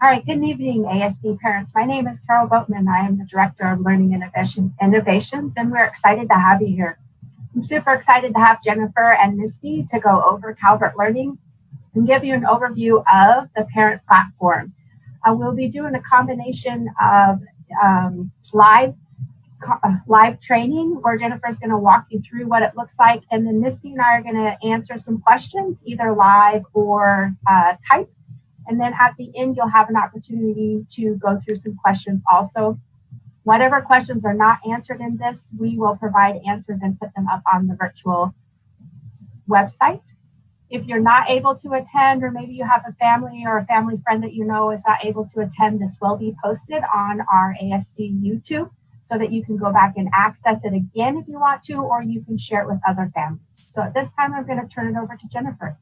All right, good evening, ASD parents. My name is Carol Boatman. I am the Director of Learning Innovations, and we're excited to have you here. I'm super excited to have Jennifer and Misty to go over Calvert Learning and give you an overview of the parent platform. We'll be doing a combination of live training where Jennifer's going to walk you through what it looks like, and then Misty and I are going to answer some questions, either live or typed. And then at the end, you'll have an opportunity to go through some questions also. Whatever questions are not answered in this, we will provide answers and put them up on the virtual website. If you're not able to attend, or maybe you have a family or a family friend that you know is not able to attend, this will be posted on our ASD YouTube so that you can go back and access it again if you want to, or you can share it with other families. So at this time, I'm going to turn it over to Jennifer.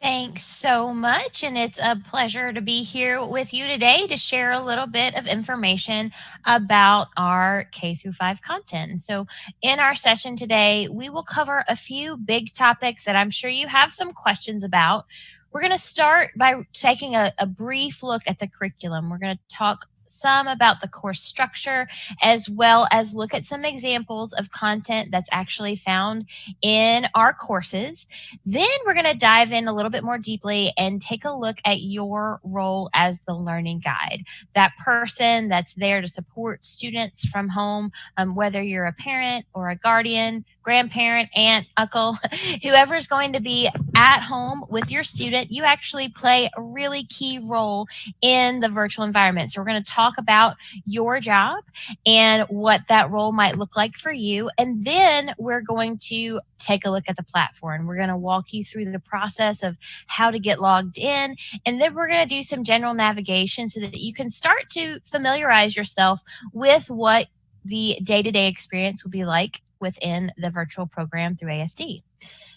Thanks so much, and it's a pleasure to be here with you today to share a little bit of information about our K-5 content. So in our session today, we will cover a few big topics that I'm sure you have some questions about. We're going to start by taking a brief look at the curriculum. We're going to talk some about the course structure, as well as look at some examples of content that's actually found in our courses. Then we're going to dive in a little bit more deeply and take a look at your role as the learning guide, that person that's there to support students from home, whether you're a parent or a guardian, grandparent, aunt, uncle, whoever's going to be at home with your student. You actually play a really key role in the virtual environment. So we're going to talk about your job and what that role might look like for you. And then we're going to take a look at the platform. We're going to walk you through the process of how to get logged in. And then we're going to do some general navigation so that you can start to familiarize yourself with what the day-to-day experience will be like within the virtual program through ASD.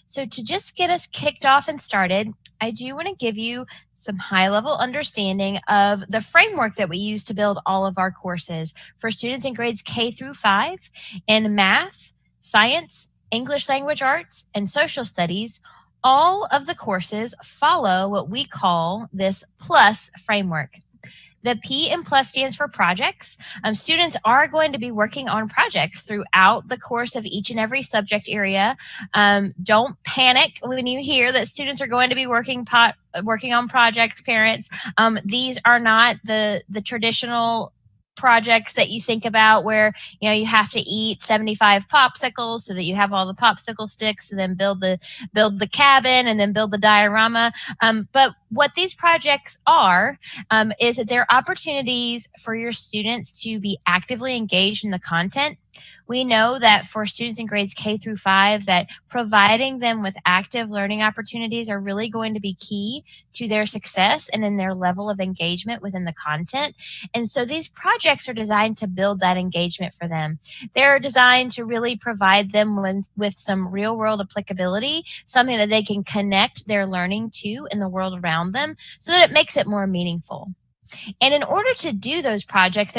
So to just get us kicked off and started, I do want to give you some high-level understanding of the framework that we use to build all of our courses for students in grades K-5 in math, science, English language arts, and social studies. All of the courses follow what we call this PLUS framework. The P in PLUS stands for projects. Students are going to be working on projects throughout the course of each and every subject area. Don't panic when you hear that students are going to be working on projects, parents. These are not the traditional projects that you think about where you have to eat 75 popsicles so that you have all the popsicle sticks, and then build the cabin, and then build the diorama. But what these projects are is that they're opportunities for your students to be actively engaged in the content. We know that for students in grades K-5, that providing them with active learning opportunities are really going to be key to their success and in their level of engagement within the content. And so these projects are designed to build that engagement for them. They're designed to really provide them with some real world applicability, something that they can connect their learning to in the world around them so that it makes it more meaningful. And in order to do those projects,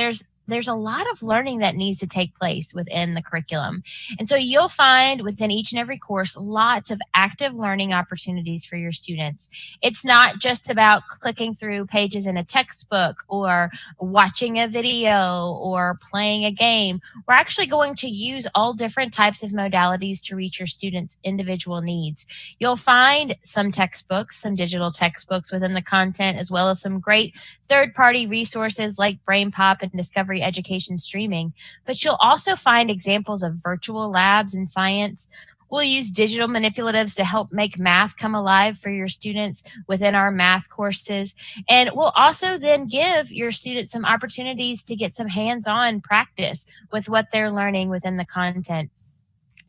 there's a lot of learning that needs to take place within the curriculum. And so you'll find within each and every course lots of active learning opportunities for your students. It's not just about clicking through pages in a textbook or watching a video or playing a game. We're actually going to use all different types of modalities to reach your students' individual needs. You'll find some textbooks, some digital textbooks within the content, as well as some great third-party resources like BrainPop and Discovery Education streaming, but you'll also find examples of virtual labs in science. We'll use digital manipulatives to help make math come alive for your students within our math courses. And we'll also then give your students some opportunities to get some hands-on practice with what they're learning within the content.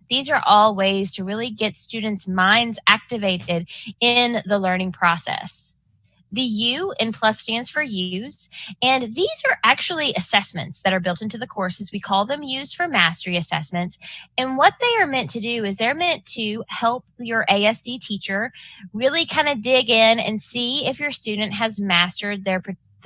These are all ways to really get students' minds activated in the learning process. The U in PLUS stands for Use, and these are actually assessments that are built into the courses. We call them Use for Mastery assessments, and what they are meant to do is they're meant to help your ASD teacher really kind of dig in and see if your student has mastered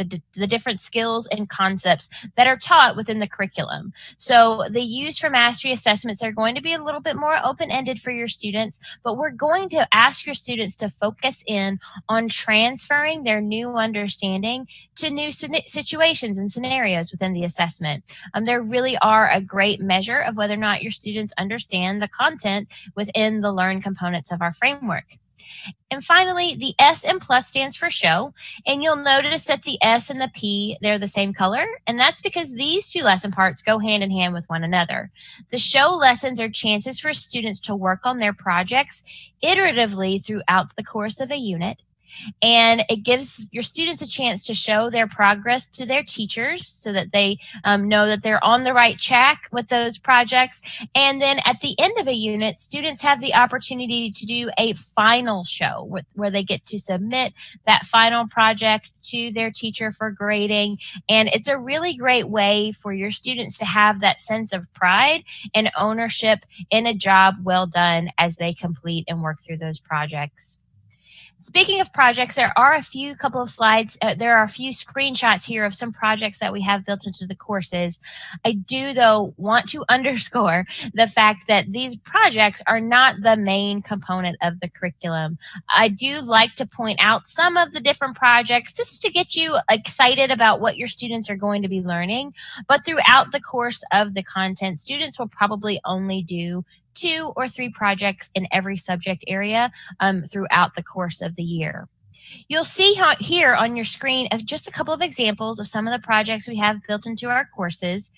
the different skills and concepts that are taught within the curriculum. So the use for mastery assessments are going to be a little bit more open-ended for your students, but we're going to ask your students to focus in on transferring their new understanding to new situations and scenarios within the assessment. There really are a great measure of whether or not your students understand the content within the learn components of our framework. And finally, the S in plus stands for show. And you'll notice that the S and the P, they're the same color. And that's because these two lesson parts go hand in hand with one another. The show lessons are chances for students to work on their projects iteratively throughout the course of a unit. And it gives your students a chance to show their progress to their teachers so that they know that they're on the right track with those projects. And then at the end of a unit, students have the opportunity to do a final show where they get to submit that final project to their teacher for grading. And it's a really great way for your students to have that sense of pride and ownership in a job well done as they complete and work through those projects. Speaking of projects, there are a few screenshots here of some projects that we have built into the courses. I do, though, want to underscore the fact that these projects are not the main component of the curriculum. I do like to point out some of the different projects just to get you excited about what your students are going to be learning. But throughout the course of the content, students will probably only do 2 or 3 projects in every subject area throughout the course of the year. You'll see here on your screen just a couple of examples of some of the projects we have built into our courses.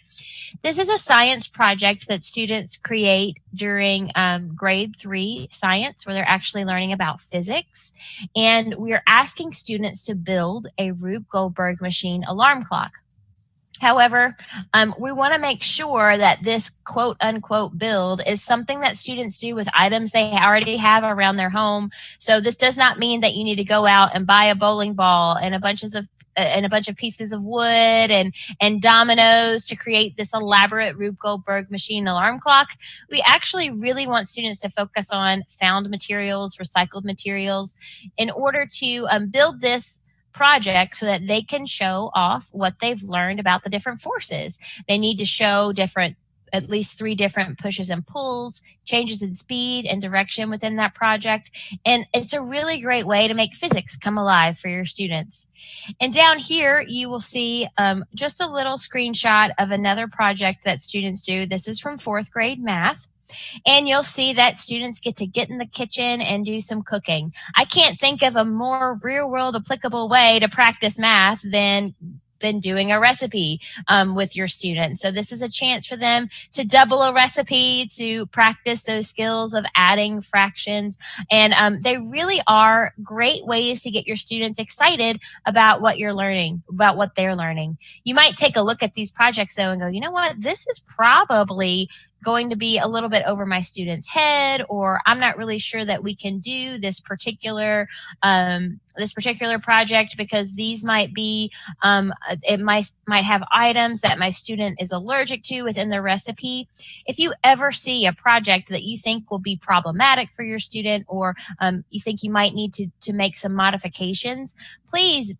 This is a science project that students create during grade 3 science, where they're actually learning about physics. And we're asking students to build a Rube Goldberg machine alarm clock. However, we want to make sure that this quote unquote build is something that students do with items they already have around their home. So this does not mean that you need to go out and buy a bowling ball and a bunch of pieces of wood and dominoes to create this elaborate Rube Goldberg machine alarm clock. We actually really want students to focus on found materials, recycled materials, in order to build this project so that they can show off what they've learned about the different forces. They need to show at least 3 different pushes and pulls, changes in speed and direction within that project. And it's a really great way to make physics come alive for your students. And down here, you will see just a little screenshot of another project that students do. This is from 4th grade math. And you'll see that students get in the kitchen and do some cooking. I can't think of a more real-world applicable way to practice math than doing a recipe with your students. So this is a chance for them to double a recipe, to practice those skills of adding fractions. And they really are great ways to get your students excited about what you're learning, about what they're learning. You might take a look at these projects, though, and go, you know what, this is probably going to be a little bit over my student's head, or I'm not really sure that we can do this particular project because these might be, it might have items that my student is allergic to within the recipe. If you ever see a project that you think will be problematic for your student, or you think you might need to make some modifications, please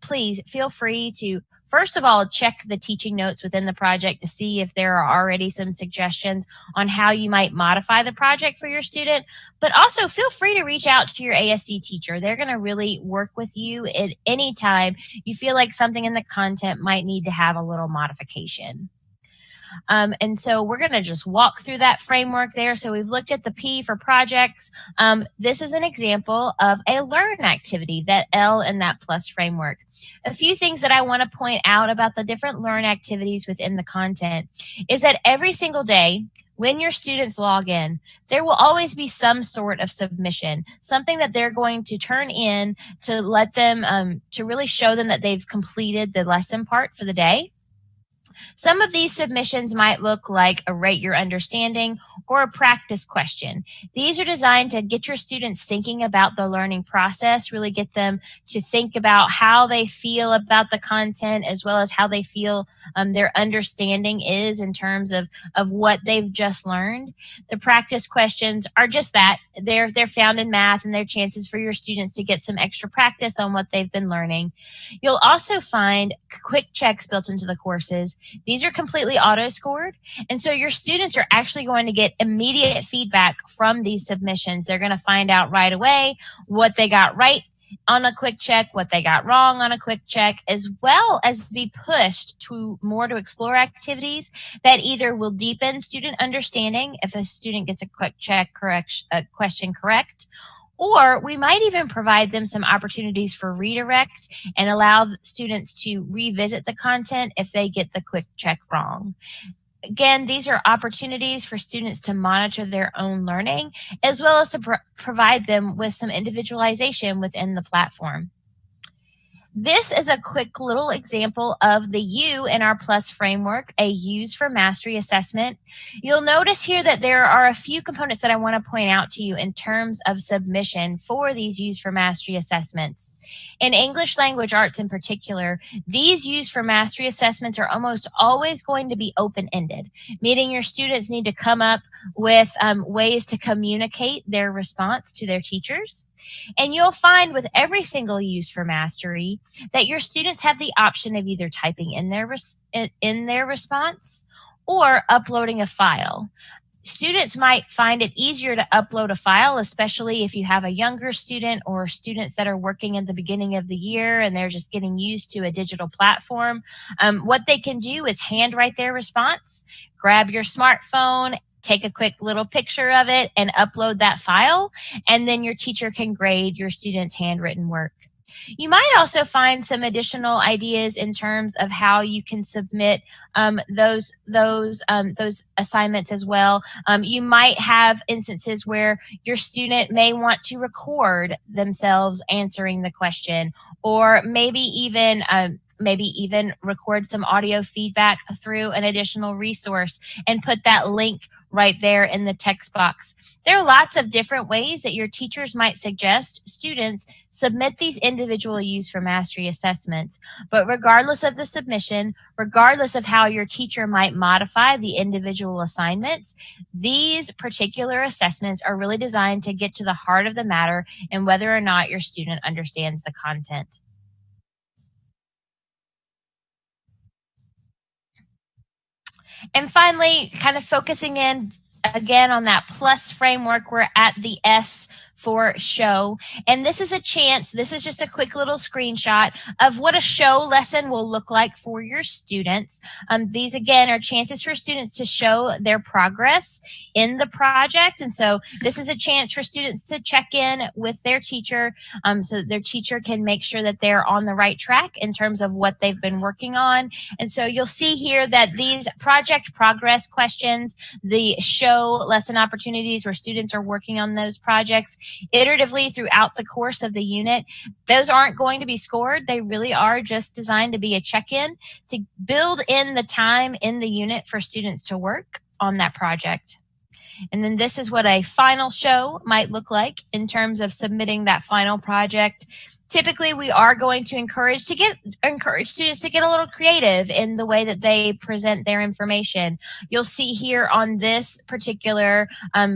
feel free to, first of all, check the teaching notes within the project to see if there are already some suggestions on how you might modify the project for your student. But also feel free to reach out to your ASD teacher. They're going to really work with you at any time you feel like something in the content might need to have a little modification. And so we're going to just walk through that framework there. So we've looked at the P for projects. This is an example of a learn activity, that L in that plus framework. A few things that I want to point out about the different learn activities within the content is that every single day, when your students log in, there will always be some sort of submission, something that they're going to turn in to let them, to really show them that they've completed the lesson part for the day. Some of these submissions might look like a rate your understanding or a practice question. These are designed to get your students thinking about the learning process, really get them to think about how they feel about the content as well as how they feel their understanding is in terms of what they've just learned. The practice questions are just that. They're found in math and they're chances for your students to get some extra practice on what they've been learning. You'll also find quick checks built into the courses. These are completely auto scored. And so your students are actually going to get immediate feedback from these submissions. They're going to find out right away what they got right on a quick check, what they got wrong on a quick check, as well as be pushed to explore activities that either will deepen student understanding if a student gets a quick check question correct, or we might even provide them some opportunities for redirect and allow students to revisit the content if they get the quick check wrong. Again, these are opportunities for students to monitor their own learning, as well as to provide them with some individualization within the platform. This is a quick little example of the U in our PLUS framework, a U's for Mastery assessment. You'll notice here that there are a few components that I want to point out to you in terms of submission for these U's for Mastery assessments. In English language arts in particular, these U's for Mastery assessments are almost always going to be open-ended, meaning your students need to come up with ways to communicate their response to their teachers. And you'll find with every single Use for Mastery that your students have the option of either typing in their response or uploading a file. Students might find it easier to upload a file, especially if you have a younger student or students that are working at the beginning of the year and they're just getting used to a digital platform. What they can do is handwrite their response, grab your smartphone, take a quick little picture of it and upload that file, and then your teacher can grade your students' handwritten work. You might also find some additional ideas in terms of how you can submit those assignments as well. You might have instances where your student may want to record themselves answering the question, or maybe even record some audio feedback through an additional resource and put that link right there in the text box. There are lots of different ways that your teachers might suggest students submit these individual Use for Mastery assessments. But regardless of the submission, regardless of how your teacher might modify the individual assignments, these particular assessments are really designed to get to the heart of the matter and whether or not your student understands the content. And finally, kind of focusing in again on that PLUS framework, we're at the S for show. And this is just a quick little screenshot of what a show lesson will look like for your students. These again are chances for students to show their progress in the project. And so this is a chance for students to check in with their teacher so that their teacher can make sure that they're on the right track in terms of what they've been working on. And so you'll see here that these project progress questions, the show lesson opportunities where students are working on those projects iteratively throughout the course of the unit, those aren't going to be scored. They really are just designed to be a check-in to build in the time in the unit for students to work on that project. And then this is what a final show might look like in terms of submitting that final project. Typically, we are going to encourage students to get a little creative in the way that they present their information. You'll see here on this particular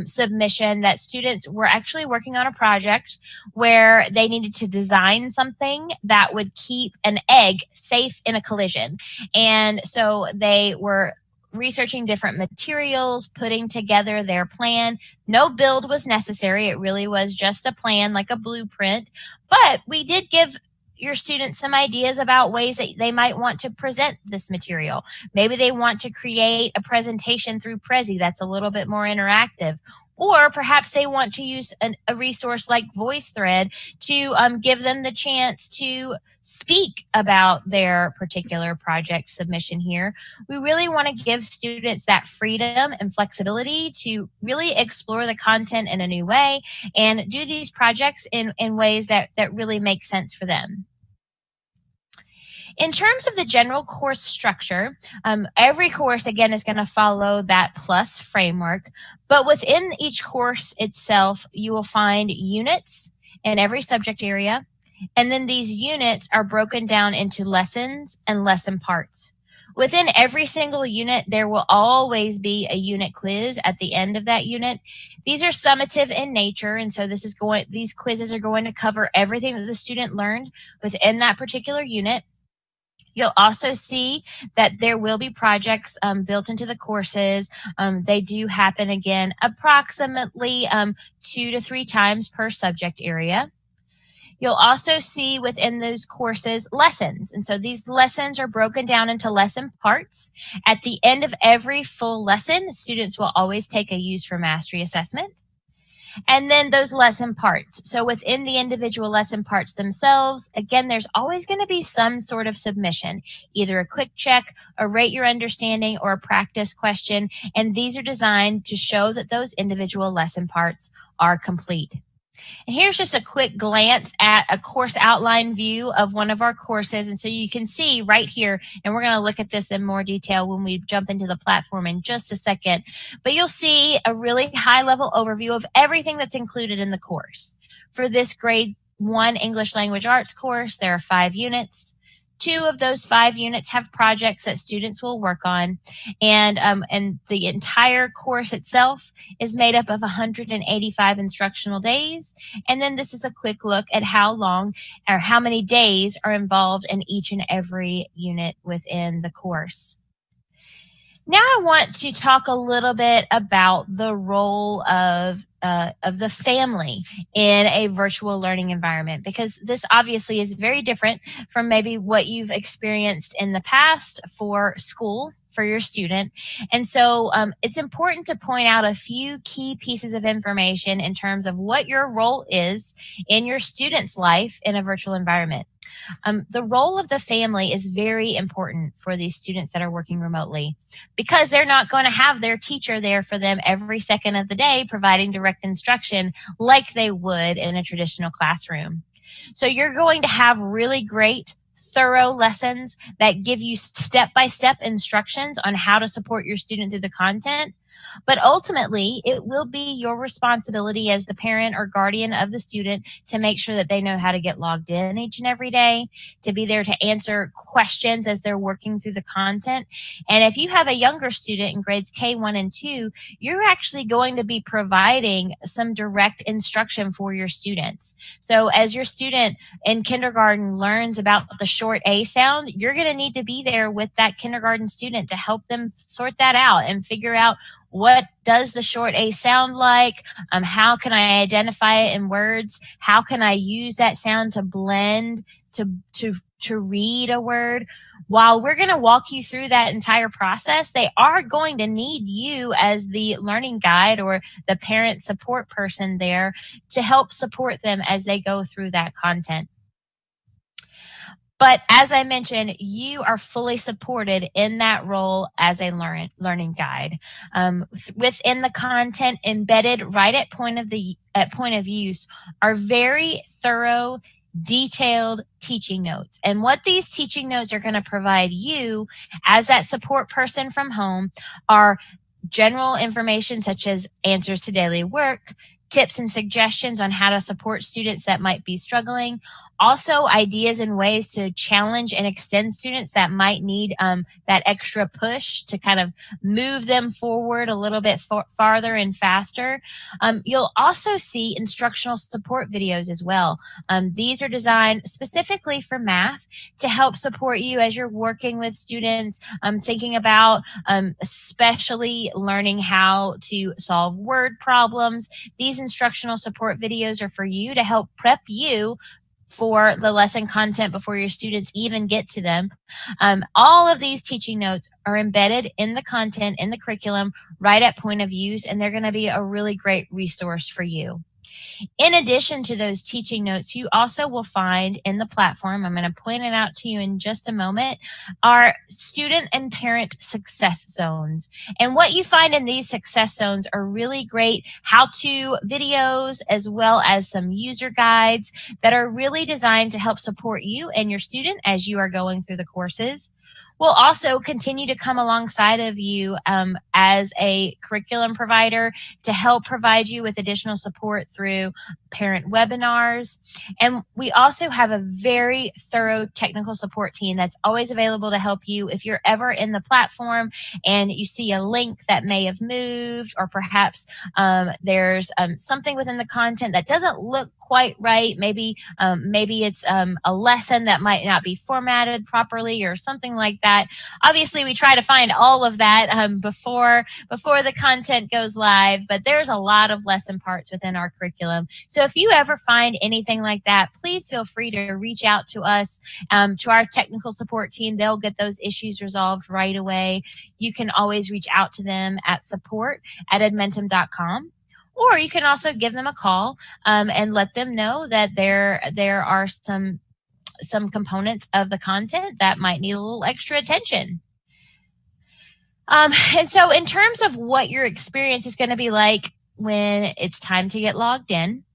submission that students were actually working on a project where they needed to design something that would keep an egg safe in a collision. And so they were researching different materials, putting together their plan. No build was necessary. It really was just a plan, like a blueprint. But we did give your students some ideas about ways that they might want to present this material. Maybe they want to create a presentation through Prezi that's a little bit more interactive. Or perhaps they want to use a resource like VoiceThread to give them the chance to speak about their particular project submission here. We really want to give students that freedom and flexibility to really explore the content in a new way and do these projects in ways that really make sense for them. In terms of the general course structure, every course, again, is going to follow that PLUS framework. But within each course itself, you will find units in every subject area. And then these units are broken down into lessons and lesson parts. Within every single unit, there will always be a unit quiz at the end of that unit. These are summative in nature, and so these quizzes are going to cover everything that the student learned within that particular unit. You'll also see that there will be projects built into the courses. They do happen, again, approximately 2 to 3 times per subject area. You'll also see within those courses lessons. And so these lessons are broken down into lesson parts. At the end of every full lesson, students will always take a Use for Mastery assessment. And then those lesson parts. So within the individual lesson parts themselves, again, there's always going to be some sort of submission, either a quick check, a rate your understanding, or a practice question. And these are designed to show that those individual lesson parts are complete. And here's just a quick glance at a course outline view of one of our courses. And so you can see right here, and we're going to look at this in more detail when we jump into the platform in just a second, but you'll see a really high level overview of everything that's included in the course. For this grade 1 English Language Arts course, there are 5 units. 2 of those 5 units have projects that students will work on, and the entire course itself is made up of 185 instructional days. And then this is a quick look at how long or how many days are involved in each and every unit within the course. Now I want to talk a little bit about the role of the family in a virtual learning environment, because this obviously is very different from maybe what you've experienced in the past for school for your student. And so it's important to point out a few key pieces of information in terms of what your role is in your student's life in a virtual environment. The role of the family is very important for these students that are working remotely, because they're not going to have their teacher there for them every second of the day providing direct instruction like they would in a traditional classroom. So you're going to have really great, thorough lessons that give you step-by-step instructions on how to support your student through the content. But ultimately, it will be your responsibility as the parent or guardian of the student to make sure that they know how to get logged in each and every day, to be there to answer questions as they're working through the content. And if you have a younger student in grades K1 and 2, you're actually going to be providing some direct instruction for your students. So as your student in kindergarten learns about the short A sound, you're going to need to be there with that kindergarten student to help them sort that out and figure out, what does the short A sound like? How can I identify it in words? How can I use that sound to blend to read a word? While we're going to walk you through that entire process, they are going to need you as the learning guide or the parent support person there to help support them as they go through that content. But as I mentioned, you are fully supported in that role as a learning guide. Within the content embedded right at point of use are very thorough, detailed teaching notes. And what these teaching notes are going to provide you as that support person from home are general information such as answers to daily work, tips and suggestions on how to support students that might be struggling. Also, ideas and ways to challenge and extend students that might need that extra push to kind of move them forward a little bit farther and faster. You'll also see instructional support videos as well. These are designed specifically for math to help support you as you're working with students, thinking about especially learning how to solve word problems. These instructional support videos are for you to help prep you for the lesson content before your students even get to them. All of these teaching notes are embedded in the content, in the curriculum, right at point of use, and they're going to be a really great resource for you. In addition to those teaching notes, you also will find in the platform, I'm going to point it out to you in just a moment, are student and parent success zones. And what you find in these success zones are really great how-to videos, as well as some user guides that are really designed to help support you and your student as you are going through the courses. We'll also continue to come alongside of you as a curriculum provider to help provide you with additional support through parent webinars. And we also have a very thorough technical support team that's always available to help you if you're ever in the platform and you see a link that may have moved, or perhaps there's something within the content that doesn't look quite right. Maybe it's a lesson that might not be formatted properly or something like that. Obviously, we try to find all of that before the content goes live, but there's a lot of lesson parts within our curriculum. So if you ever find anything like that, please feel free to reach out to us, to our technical support team. They'll get those issues resolved right away. You can always reach out to them at support@edmentum.com. Or you can also give them a call and let them know that there are some components of the content that might need a little extra attention. And so in terms of what your experience is going to be like when it's time to get logged in,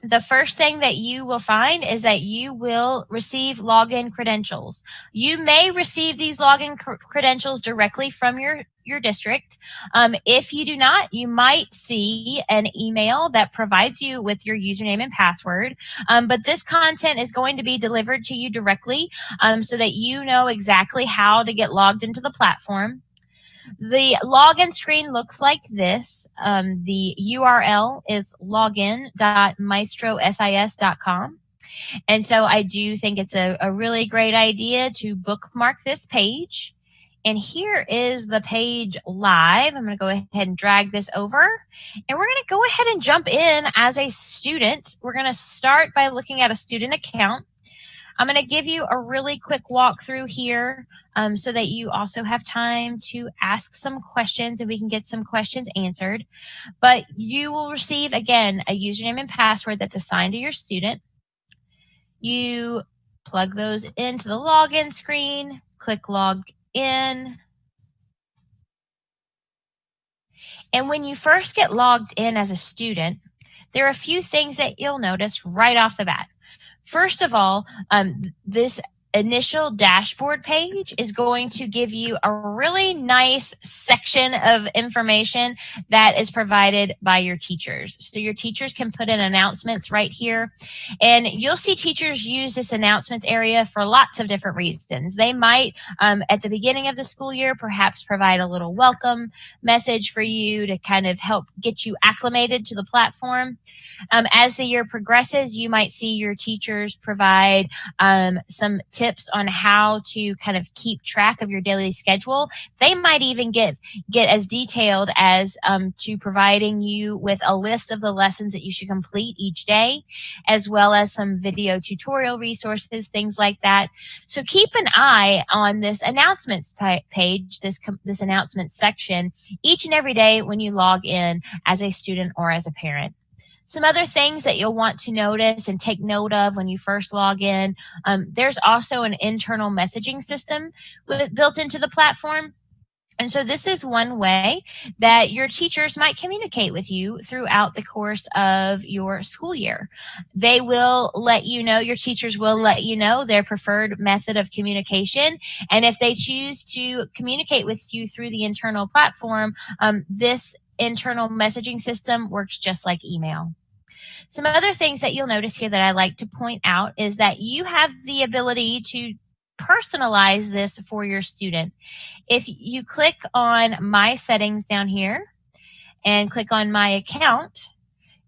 the first thing that you will find is that you will receive login credentials. You may receive these login credentials directly from your district. If you do not, you might see an email that provides you with your username and password. But this content is going to be delivered to you directly so that you know exactly how to get logged into the platform. The login screen looks like this. The URL is login.maestrosis.com. And so I do think it's a really great idea to bookmark this page. And here is the page live. I'm going to go ahead and drag this over. And we're going to go ahead and jump in as a student. We're going to start by looking at a student account. I'm going to give you a really quick walkthrough here so that you also have time to ask some questions and we can get some questions answered. But you will receive, again, a username and password that's assigned to your student. You plug those into the login screen, click log in. And when you first get logged in as a student, there are a few things that you'll notice right off the bat. First of all, this initial dashboard page is going to give you a really nice section of information that is provided by your teachers. So your teachers can put in announcements right here. And you'll see teachers use this announcements area for lots of different reasons. They might, at the beginning of the school year, perhaps provide a little welcome message for you to kind of help get you acclimated to the platform. As the year progresses, you might see your teachers provide some tips on how to kind of keep track of your daily schedule. They might even get as detailed as to providing you with a list of the lessons that you should complete each day, as well as some video tutorial resources, things like that. So keep an eye on this announcements page, this announcements section, each and every day when you log in as a student or as a parent. Some other things that you'll want to notice and take note of when you first log in, there's also an internal messaging system built into the platform. And so this is one way that your teachers might communicate with you throughout the course of your school year. They will let you know, your teachers will let you know their preferred method of communication. And if they choose to communicate with you through the internal platform, this internal messaging system works just like email. Some other things that you'll notice here that I like to point out is that you have the ability to personalize this for your student. If you click on My Settings down here and click on My Account,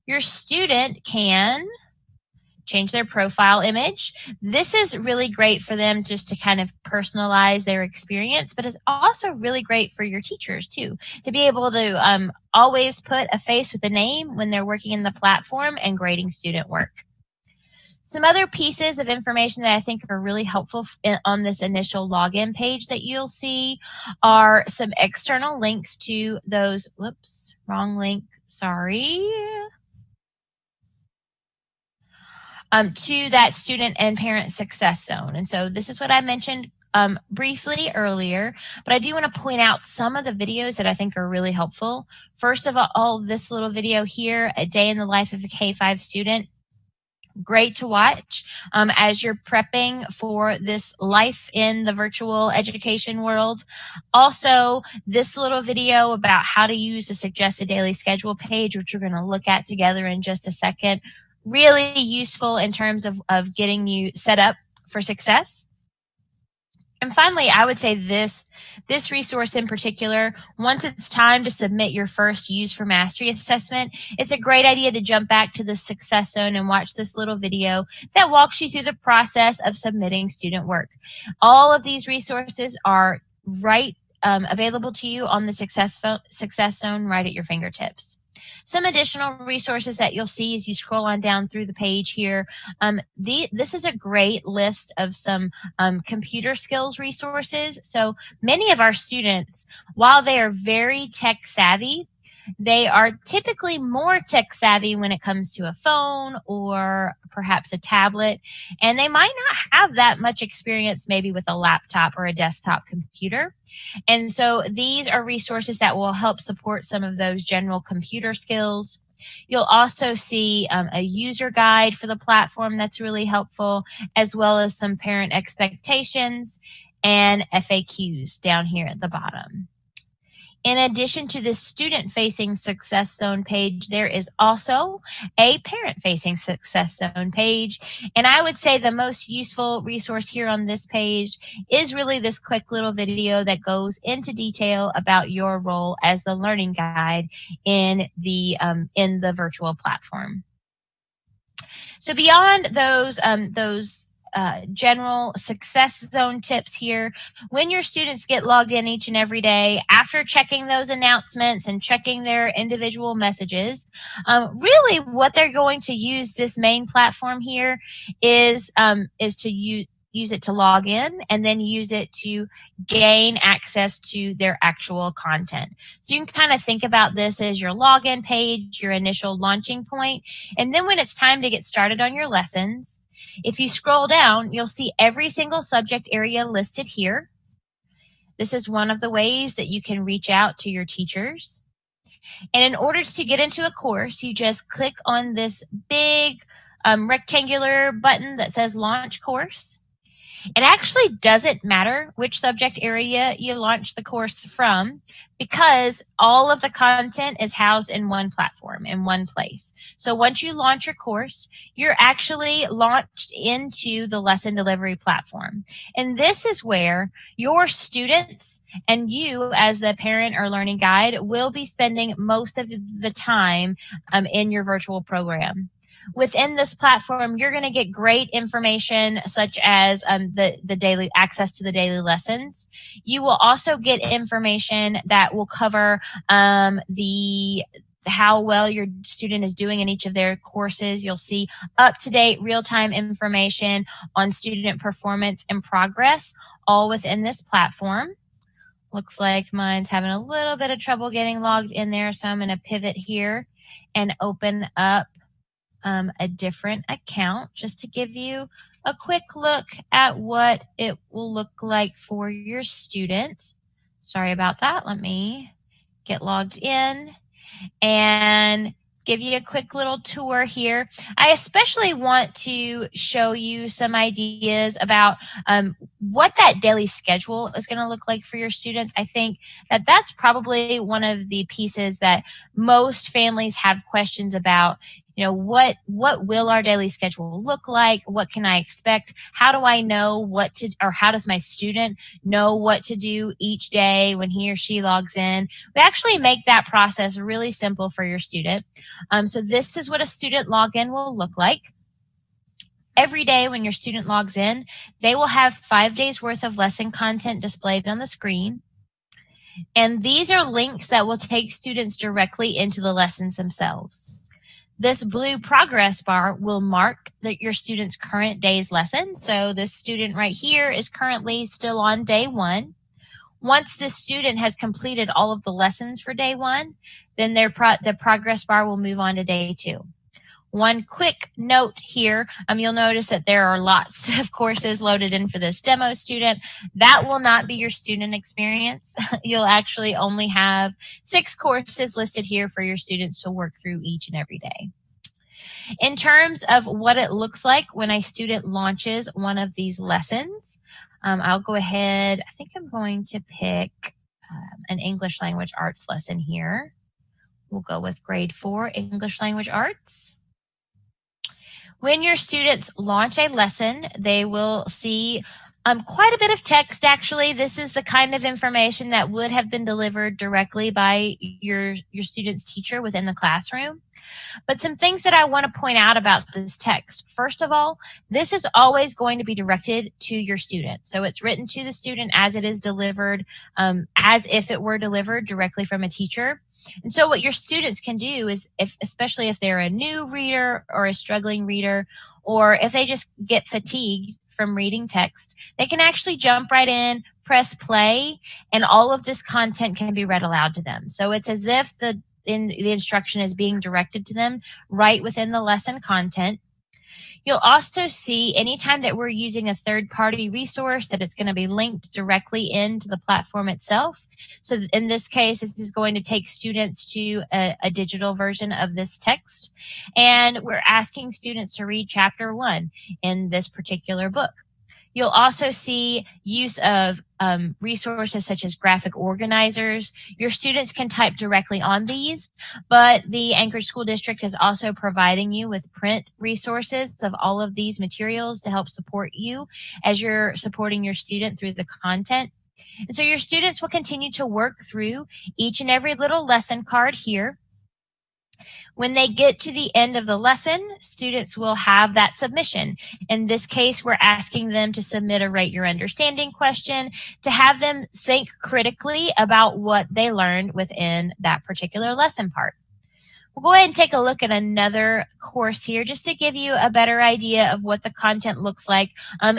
your student can change their profile image. This is really great for them just to kind of personalize their experience, but it's also really great for your teachers too, to be able to always put a face with a name when they're working in the platform and grading student work. Some other pieces of information that I think are really helpful on this initial login page that you'll see are some external links to those, whoops, wrong link, sorry. to that student and parent success zone. And so this is what I mentioned briefly earlier, but I do want to point out some of the videos that I think are really helpful. First of all, this little video here, A Day in the Life of a K-5 Student. Great to watch as you're prepping for this life in the virtual education world. Also, this little video about how to use the suggested daily schedule page, which we're going to look at together in just a second. Really useful in terms of getting you set up for success. And finally, I would say this resource in particular, once it's time to submit your first Use for Mastery assessment, it's a great idea to jump back to the Success Zone and watch this little video that walks you through the process of submitting student work. All of these resources are available to you on the Success Zone right at your fingertips. Some additional resources that you'll see as you scroll on down through the page here. This is a great list of some computer skills resources. So many of our students, while they are very tech savvy, they are typically more tech savvy when it comes to a phone or perhaps a tablet, and they might not have that much experience maybe with a laptop or a desktop computer. And so these are resources that will help support some of those general computer skills. You'll also see a user guide for the platform that's really helpful, as well as some parent expectations and FAQs down here at the bottom. In addition to the student-facing Success Zone page, there is also a parent-facing Success Zone page. And I would say the most useful resource here on this page is really this quick little video that goes into detail about your role as the learning guide in the virtual platform. So beyond those general Success Zone tips here, when your students get logged in each and every day, after checking those announcements and checking their individual messages, really what they're going to use this main platform here is to use it to log in and then use it to gain access to their actual content. So you can kind of think about this as your login page, your initial launching point, and then when it's time to get started on your lessons, if you scroll down, you'll see every single subject area listed here. This is one of the ways that you can reach out to your teachers. And in order to get into a course, you just click on this big rectangular button that says Launch Course. It actually doesn't matter which subject area you launch the course from, because all of the content is housed in one platform, in one place. So once you launch your course, you're actually launched into the lesson delivery platform. And this is where your students and you as the parent or learning guide will be spending most of the time in your virtual program. Within this platform, you're going to get great information such as the daily access to the daily lessons. You will also get information that will cover how well your student is doing in each of their courses. You'll see up-to-date real-time information on student performance and progress, all within this platform. Looks like mine's having a little bit of trouble getting logged in there, so I'm going to pivot here and open up a different account just to give you a quick look at what it will look like for your student. Sorry about that. Let me get logged in and give you a quick little tour here. I especially want to show you some ideas about what that daily schedule is going to look like for your students. I think that that's probably one of the pieces that most families have questions about. You know, what will our daily schedule look like? What can I expect? How do I know how does my student know what to do each day when he or she logs in? We actually make that process really simple for your student. So this is what a student login will look like. Every day when your student logs in, they will have 5 days worth of lesson content displayed on the screen. And these are links that will take students directly into the lessons themselves. This blue progress bar will mark your student's current day's lesson. So this student right here is currently still on day 1. Once this student has completed all of the lessons for day 1, then the progress bar will move on to day 2. One quick note here, you'll notice that there are lots of courses loaded in for this demo student. That will not be your student experience. You'll actually only have 6 courses listed here for your students to work through each and every day. In terms of what it looks like when a student launches one of these lessons, I'll go ahead. I think I'm going to pick an English language arts lesson here. We'll go with grade 4 English language arts. When your students launch a lesson, they will see quite a bit of text, actually. This is the kind of information that would have been delivered directly by your student's teacher within the classroom. But some things that I want to point out about this text. First of all, this is always going to be directed to your student. So it's written to the student as it is delivered, as if it were delivered directly from a teacher. And so what your students can do is, especially if they're a new reader or a struggling reader, or if they just get fatigued from reading text, they can actually jump right in, press play, and all of this content can be read aloud to them. So it's as if the instruction is being directed to them right within the lesson content. You'll also see anytime that we're using a third-party resource that it's going to be linked directly into the platform itself. So in this case, this is going to take students to a digital version of this text. And we're asking students to read chapter 1 in this particular book. You'll also see use of resources such as graphic organizers. Your students can type directly on these, but the Anchorage School District is also providing you with print resources of all of these materials to help support you as you're supporting your student through the content. And so your students will continue to work through each and every little lesson card here. When they get to the end of the lesson, students will have that submission. In this case, we're asking them to submit a Rate Your Understanding question to have them think critically about what they learned within that particular lesson part. We'll go ahead and take a look at another course here just to give you a better idea of what the content looks like.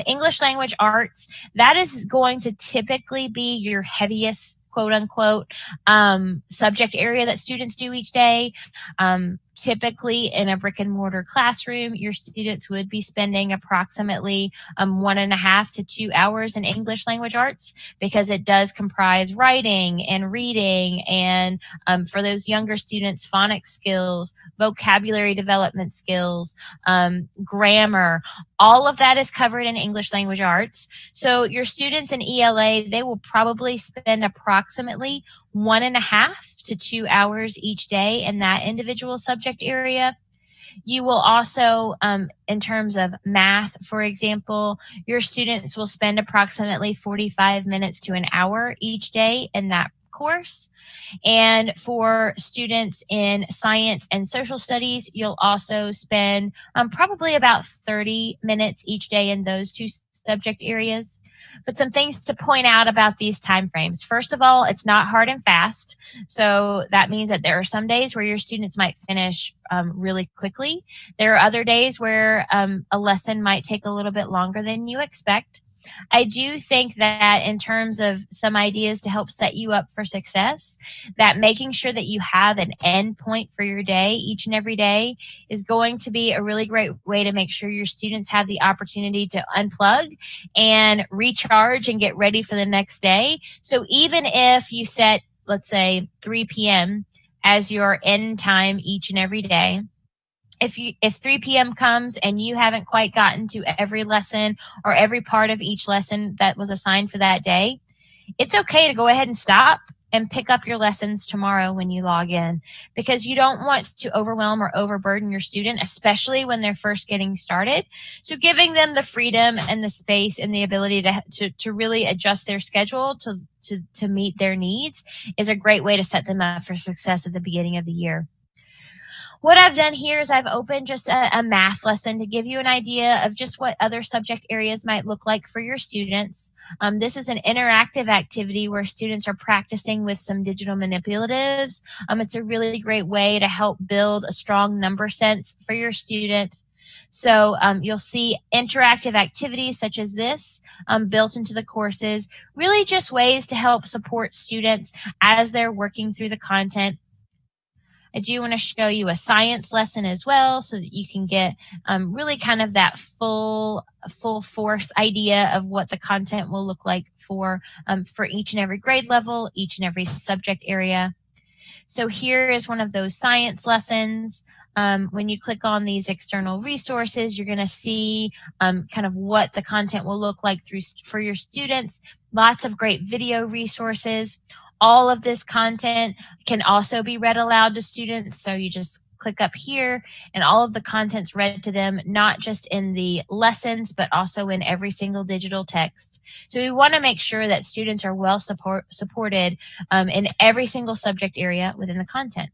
English language arts, that is going to typically be your heaviest, quote unquote, subject area that students do each day. Typically in a brick and mortar classroom, your students would be spending approximately 1.5 to 2 hours in English language arts, because it does comprise writing and reading, and for those younger students, phonics skills, vocabulary development skills, grammar. All of that is covered in English language arts. So your students in ELA, they will probably spend approximately 1.5 to 2 hours each day in that individual subject area. You will also, in terms of math, for example, your students will spend approximately 45 minutes to an hour each day in that course. And for students in science and social studies, you'll also spend probably about 30 minutes each day in those two subject areas. But some things to point out about these timeframes. First of all, it's not hard and fast. So that means that there are some days where your students might finish really quickly. There are other days where a lesson might take a little bit longer than you expect. I do think that in terms of some ideas to help set you up for success, that making sure that you have an end point for your day each and every day is going to be a really great way to make sure your students have the opportunity to unplug and recharge and get ready for the next day. So even if you set, let's say, 3 p.m. as your end time each and every day, if 3 p.m. comes and you haven't quite gotten to every lesson or every part of each lesson that was assigned for that day, it's okay to go ahead and stop and pick up your lessons tomorrow when you log in, because you don't want to overwhelm or overburden your student, especially when they're first getting started. So giving them the freedom and the space and the ability to really adjust their schedule to meet their needs is a great way to set them up for success at the beginning of the year. What I've done here is I've opened just a math lesson to give you an idea of just what other subject areas might look like for your students. This is an interactive activity where students are practicing with some digital manipulatives. It's a really great way to help build a strong number sense for your student. So you'll see interactive activities such as this built into the courses, really just ways to help support students as they're working through the content. I do want to show you a science lesson as well so that you can get really kind of that full force idea of what the content will look like for each and every grade level, each and every subject area. So here is one of those science lessons. When you click on these external resources, you're going to see kind of what the content will look like for your students. Lots of great video resources. All of this content can also be read aloud to students. So you just click up here and all of the content's read to them, not just in the lessons, but also in every single digital text. So we want to make sure that students are well supported in every single subject area within the content.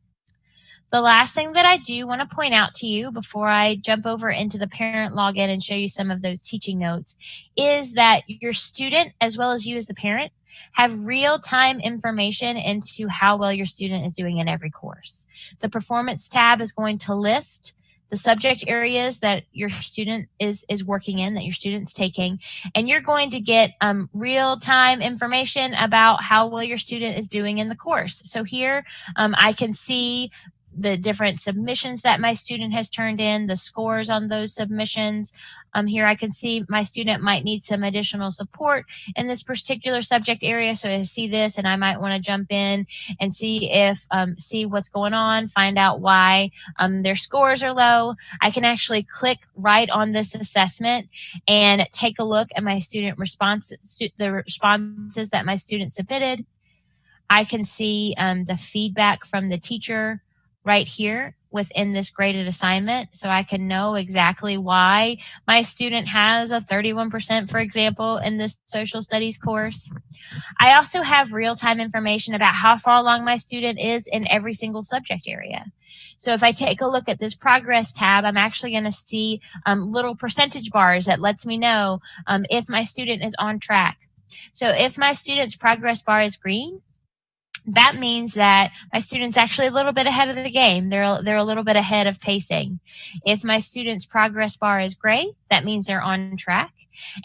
The last thing that I do want to point out to you before I jump over into the parent login and show you some of those teaching notes is that your student, as well as you as the parent, have real-time information into how well your student is doing in every course. The performance tab is going to list the subject areas that your student is working in, that your student's taking, and you're going to get real-time information about how well your student is doing in the course. So here I can see the different submissions that my student has turned in, the scores on those submissions. Here I can see my student might need some additional support in this particular subject area. So I see this and I might want to jump in and see what's going on, find out why their scores are low. I can actually click right on this assessment and take a look at my student responses, the responses that my student submitted. I can see the feedback from the teacher right here within this graded assignment. So I can know exactly why my student has a 31%, for example, in this social studies course. I also have real-time information about how far along my student is in every single subject area. So if I take a look at this progress tab, I'm actually going to see little percentage bars that lets me know if my student is on track. So if my student's progress bar is green, that means that my student's actually a little bit ahead of the game. They're a little bit ahead of pacing. If my student's progress bar is gray, that means they're on track.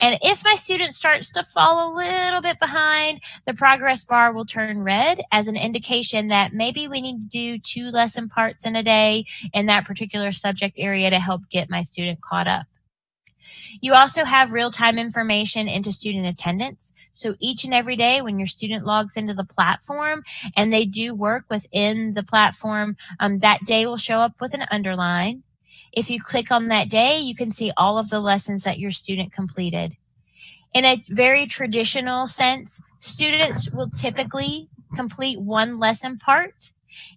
And if my student starts to fall a little bit behind, the progress bar will turn red as an indication that maybe we need to do 2 lesson parts in a day in that particular subject area to help get my student caught up. You also have real-time information into student attendance. So each and every day when your student logs into the platform and they do work within the platform, that day will show up with an underline. If you click on that day, you can see all of the lessons that your student completed. In a very traditional sense, students will typically complete 1 lesson part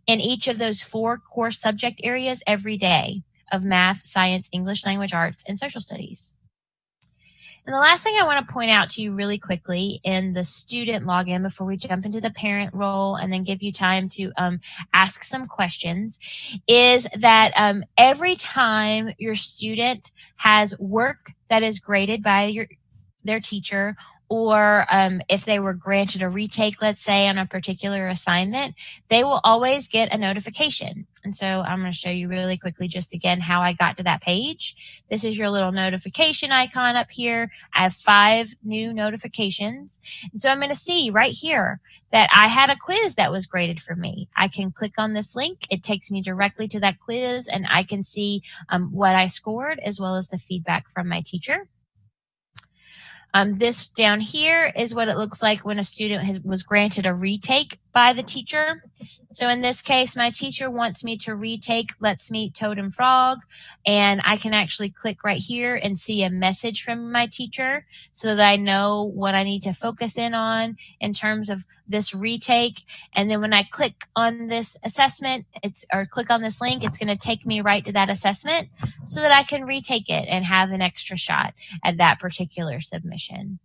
in each of those 4 core subject areas every day of math, science, English language arts, and social studies. And the last thing I want to point out to you really quickly in the student login before we jump into the parent role and then give you time to ask some questions is that every time your student has work that is graded by their teacher, or if they were granted a retake, let's say, on a particular assignment, they will always get a notification. And so I'm going to show you really quickly just again how I got to that page. This is your little notification icon up here. I have 5 new notifications. And so I'm going to see right here that I had a quiz that was graded for me. I can click on this link. It takes me directly to that quiz and I can see what I scored as well as the feedback from my teacher. This down here is what it looks like when a student was granted a retake by the teacher. So in this case, my teacher wants me to retake Let's Meet Toad and Frog, and I can actually click right here and see a message from my teacher so that I know what I need to focus in on in terms of this retake. And then when I click on this assessment, or click on this link, it's going to take me right to that assessment so that I can retake it and have an extra shot at that particular submission.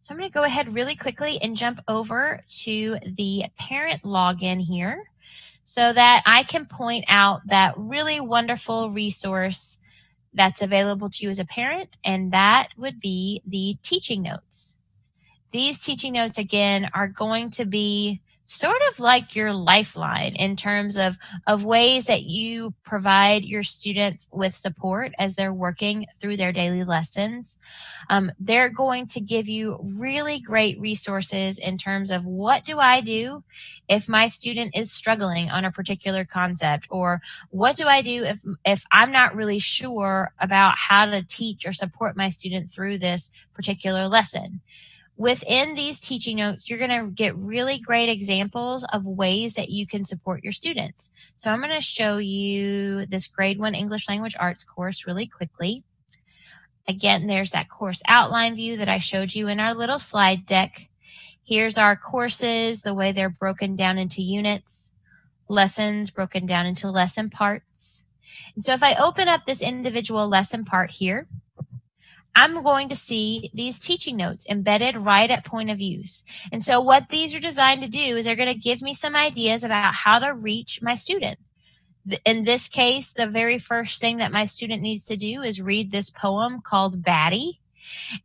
So I'm going to go ahead really quickly and jump over to the parent login here so that I can point out that really wonderful resource that's available to you as a parent, and that would be the teaching notes. These teaching notes, again, are going to be sort of like your lifeline in terms of ways that you provide your students with support as they're working through their daily lessons. They're going to give you really great resources in terms of what do I do if my student is struggling on a particular concept, or what do I do if I'm not really sure about how to teach or support my student through this particular lesson. Within these teaching notes, you're going to get really great examples of ways that you can support your students. So I'm going to show you this grade 1 English Language Arts course really quickly. Again, there's that course outline view that I showed you in our little slide deck. Here's our courses, the way they're broken down into units, lessons broken down into lesson parts. And so if I open up this individual lesson part here, I'm going to see these teaching notes embedded right at point of use. And so what these are designed to do is they're going to give me some ideas about how to reach my student. In this case, the very first thing that my student needs to do is read this poem called Batty.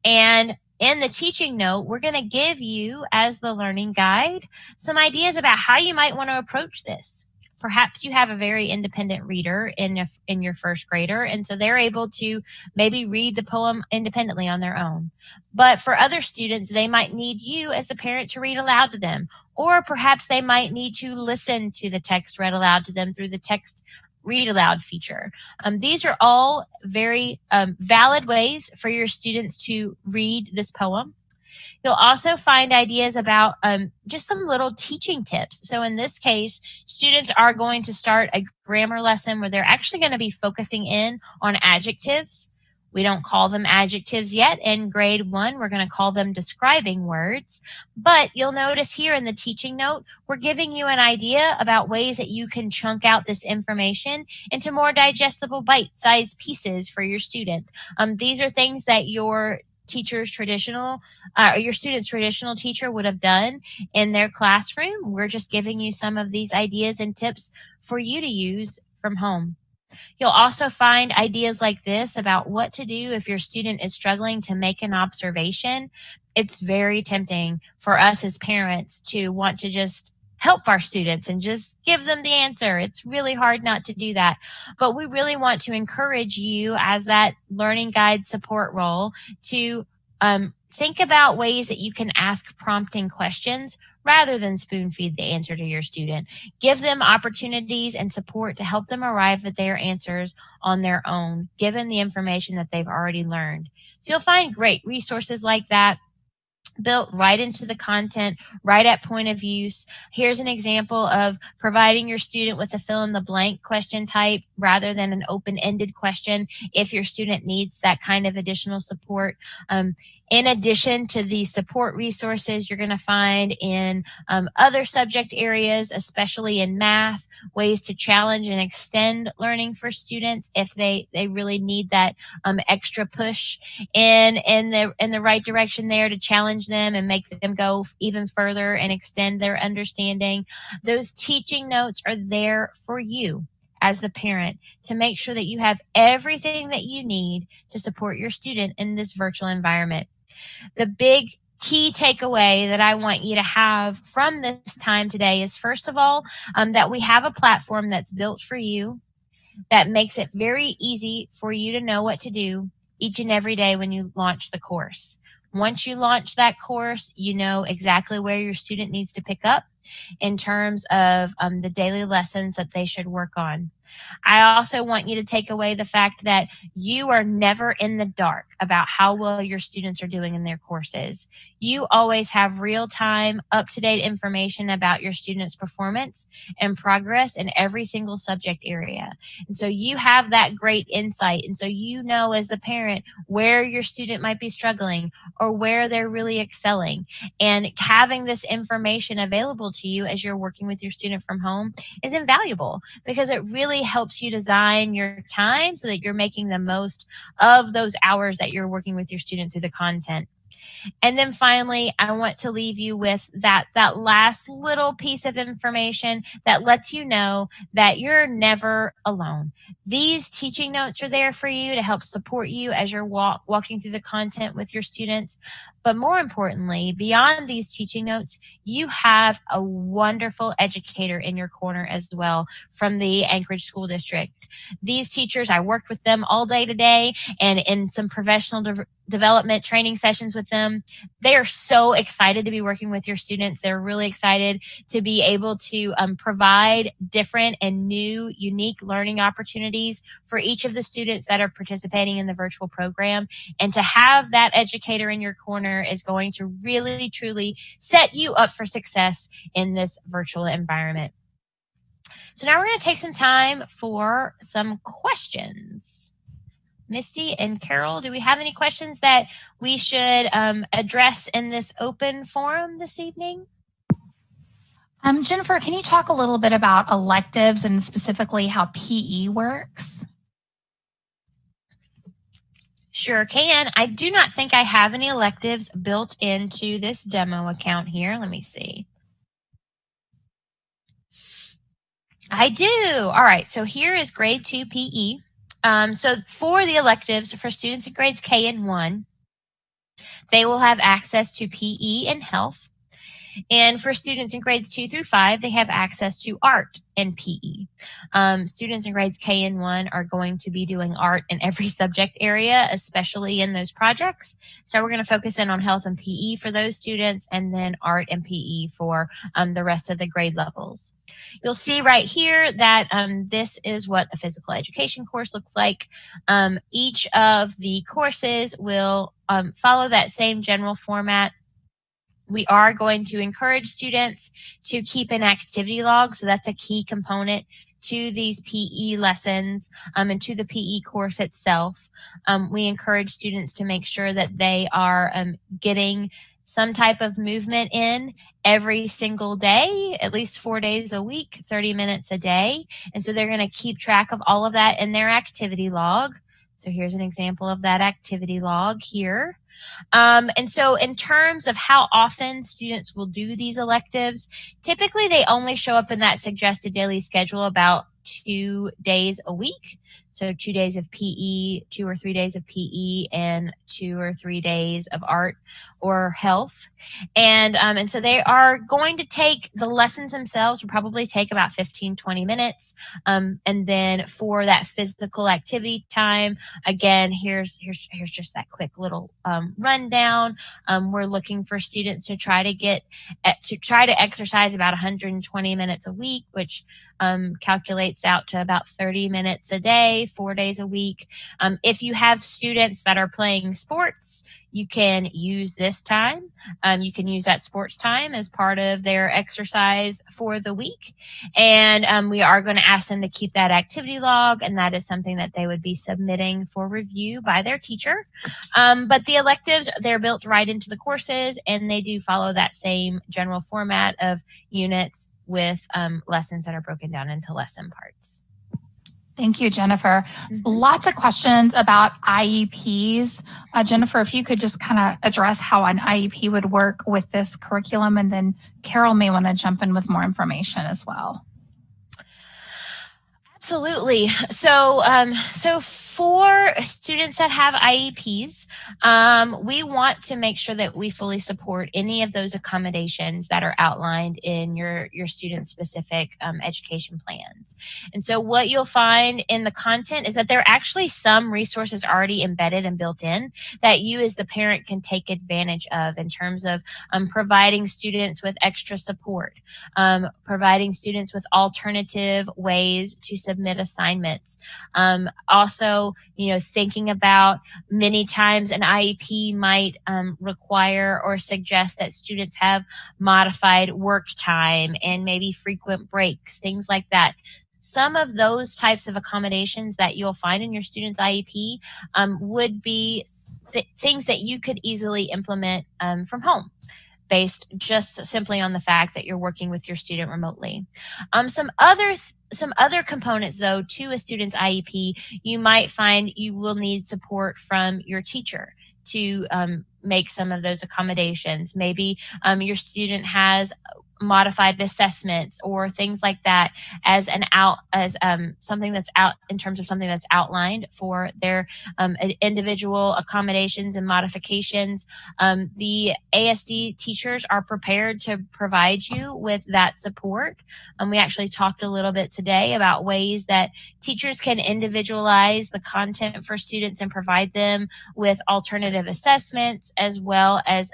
And in the teaching note, we're going to give you, as the learning guide, some ideas about how you might want to approach this. Perhaps you have a very independent reader in your first grader, and so they're able to maybe read the poem independently on their own. But for other students, they might need you as the parent to read aloud to them, or perhaps they might need to listen to the text read aloud to them through the text read aloud feature. These are all very valid ways for your students to read this poem. You'll also find ideas about just some little teaching tips. So in this case, students are going to start a grammar lesson where they're actually going to be focusing in on adjectives. We don't call them adjectives yet. In grade 1, we're going to call them describing words. But you'll notice here in the teaching note, we're giving you an idea about ways that you can chunk out this information into more digestible bite-sized pieces for your student. These are things that your student's traditional teacher would have done in their classroom. We're just giving you some of these ideas and tips for you to use from home. You'll also find ideas like this about what to do if your student is struggling to make an observation. It's very tempting for us as parents to want to just help our students and just give them the answer. It's really hard not to do that. But we really want to encourage you as that learning guide support role to think about ways that you can ask prompting questions rather than spoon feed the answer to your student. Give them opportunities and support to help them arrive at their answers on their own, given the information that they've already learned. So you'll find great resources like that built right into the content, right at point of use. Here's an example of providing your student with a fill in the blank question type rather than an open-ended question if your student needs that kind of additional support. In addition to the support resources you're going to find in other subject areas, especially in math, ways to challenge and extend learning for students if they really need that extra push in the right direction there to challenge them and make them go even further and extend their understanding. Those teaching notes are there for you as the parent to make sure that you have everything that you need to support your student in this virtual environment. The big key takeaway that I want you to have from this time today is, first of all, that we have a platform that's built for you that makes it very easy for you to know what to do each and every day when you launch the course. Once you launch that course, you know exactly where your student needs to pick up in terms of the daily lessons that they should work on. I also want you to take away the fact that you are never in the dark about how well your students are doing in their courses. You always have real-time, up-to-date information about your students' performance and progress in every single subject area. And so you have that great insight. And so you know as the parent where your student might be struggling or where they're really excelling. And having this information available to you as you're working with your student from home is invaluable because it really helps you design your time so that you're making the most of those hours that you're working with your student through the content. And then finally, I want to leave you with that last little piece of information that lets you know that you're never alone. These teaching notes are there for you to help support you as you're walking through the content with your students. But more importantly, beyond these teaching notes, you have a wonderful educator in your corner as well from the Anchorage School District. These teachers, I worked with them all day today and in some professional development training sessions with them. They are so excited to be working with your students. They're really excited to be able to provide different and new, unique learning opportunities for each of the students that are participating in the virtual program. And to have that educator in your corner is going to really, truly set you up for success in this virtual environment. So now we're going to take some time for some questions. Misty and Carol, do we have any questions that we should address in this open forum this evening? Jennifer, can you talk a little bit about electives and specifically how PE works? Sure can. I do not think I have any electives built into this demo account here. Let me see. I do. All right. So here is grade 2 PE. So for the electives for students in grades K and 1, they will have access to PE and health. And for students in grades 2 through 5, they have access to art and PE. Students in grades K and 1 are going to be doing art in every subject area, especially in those projects. So we're going to focus in on health and PE for those students, and then art and PE for the rest of the grade levels. You'll see right here that this is what a physical education course looks like. Each of the courses will follow that same general format. We are going to encourage students to keep an activity log. So that's a key component to these PE lessons and to the PE course itself. We encourage students to make sure that they are getting some type of movement in every single day, at least 4 days a week, 30 minutes a day. And so they're going to keep track of all of that in their activity log. So here's an example of that activity log here. And so in terms of how often students will do these electives, typically they only show up in that suggested daily schedule about 2 days a week. So 2 days of PE, 2 or 3 days of PE, and 2 or 3 days of art or health. And so they are going to take the lessons themselves will probably take about 15, 20 minutes. And then for that physical activity time, again, here's just that quick little rundown. We're looking for students to try to exercise about 120 minutes a week, which calculates out to about 30 minutes a day, 4 days a week. If you have students that are playing sports, you can use this time. You can use that sports time as part of their exercise for the week. And we are going to ask them to keep that activity log, and that is something that they would be submitting for review by their teacher. But the electives, they're built right into the courses, and they do follow that same general format of units with lessons that are broken down into lesson parts. Thank you, Jennifer. Lots of questions about IEPs. Jennifer, if you could just kind of address how an IEP would work with this curriculum, and then Carol may want to jump in with more information as well. Absolutely. So for students that have IEPs, we want to make sure that we fully support any of those accommodations that are outlined in your student-specific education plans. And so what you'll find in the content is that there are actually some resources already embedded and built in that you as the parent can take advantage of in terms of providing students with extra support, providing students with alternative ways to submit assignments. Also, thinking about many times an IEP might require or suggest that students have modified work time and maybe frequent breaks, things like that. Some of those types of accommodations that you'll find in your student's IEP would be things that you could easily implement from home, based just simply on the fact that you're working with your student remotely. Some other components, though, to a student's IEP, you might find you will need support from your teacher to make some of those accommodations. Maybe your student has modified assessments or things like that as something that's out in terms of something that's outlined for their individual accommodations and modifications. The ASD teachers are prepared to provide you with that support. We actually talked a little bit today about ways that teachers can individualize the content for students and provide them with alternative assessments as well as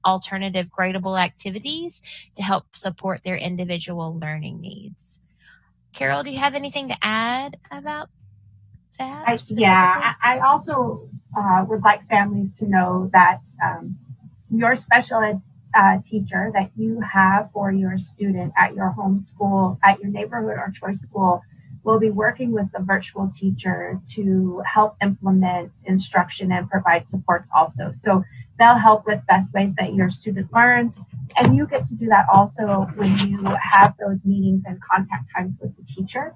alternative gradable activities to help support their individual learning needs. Carol, do you have anything to add about that? I also would like families to know that your special ed teacher that you have for your student at your home school, at your neighborhood or choice school, will be working with the virtual teacher to help implement instruction and provide supports also. So they'll help with best ways that your student learns. And you get to do that also when you have those meetings and contact times with the teacher.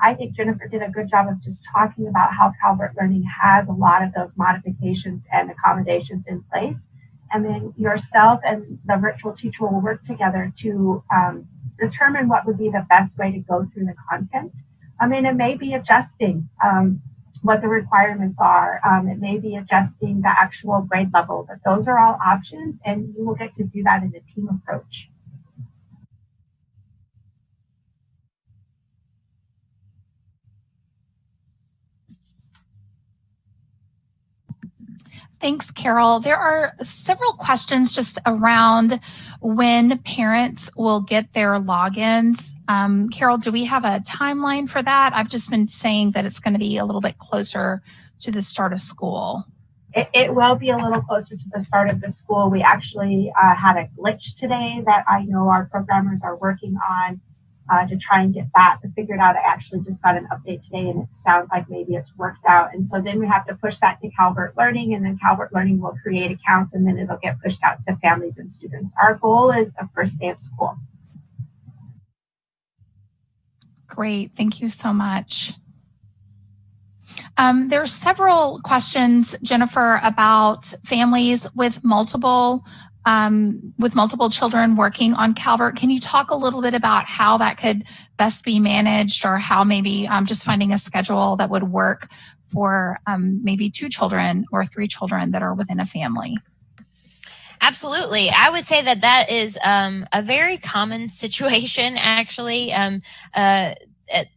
I think Jennifer did a good job of just talking about how Calvert Learning has a lot of those modifications and accommodations in place. And then yourself and the virtual teacher will work together to determine what would be the best way to go through the content. It may be adjusting what the requirements are. It may be adjusting the actual grade level, but those are all options, and you will get to do that in a team approach. Thanks, Carol. There are several questions just around when parents will get their logins. Carol, do we have a timeline for that? I've just been saying that it's going to be a little bit closer to the start of school. It will be a little closer to the start of the school. We actually had a glitch today that I know our programmers are working on to try and get that figured out. I actually just got an update today and it sounds like maybe it's worked out. And so then we have to push that to Calvert Learning, and then Calvert Learning will create accounts, and then it'll get pushed out to families and students. Our goal is the first day of school. Great. Thank you so much. There are several questions, Jennifer, about families with multiple children working on Calvert. Can you talk a little bit about how that could best be managed, or how maybe just finding a schedule that would work for maybe 2 children or 3 children that are within a family? Absolutely. I would say that is a very common situation, actually,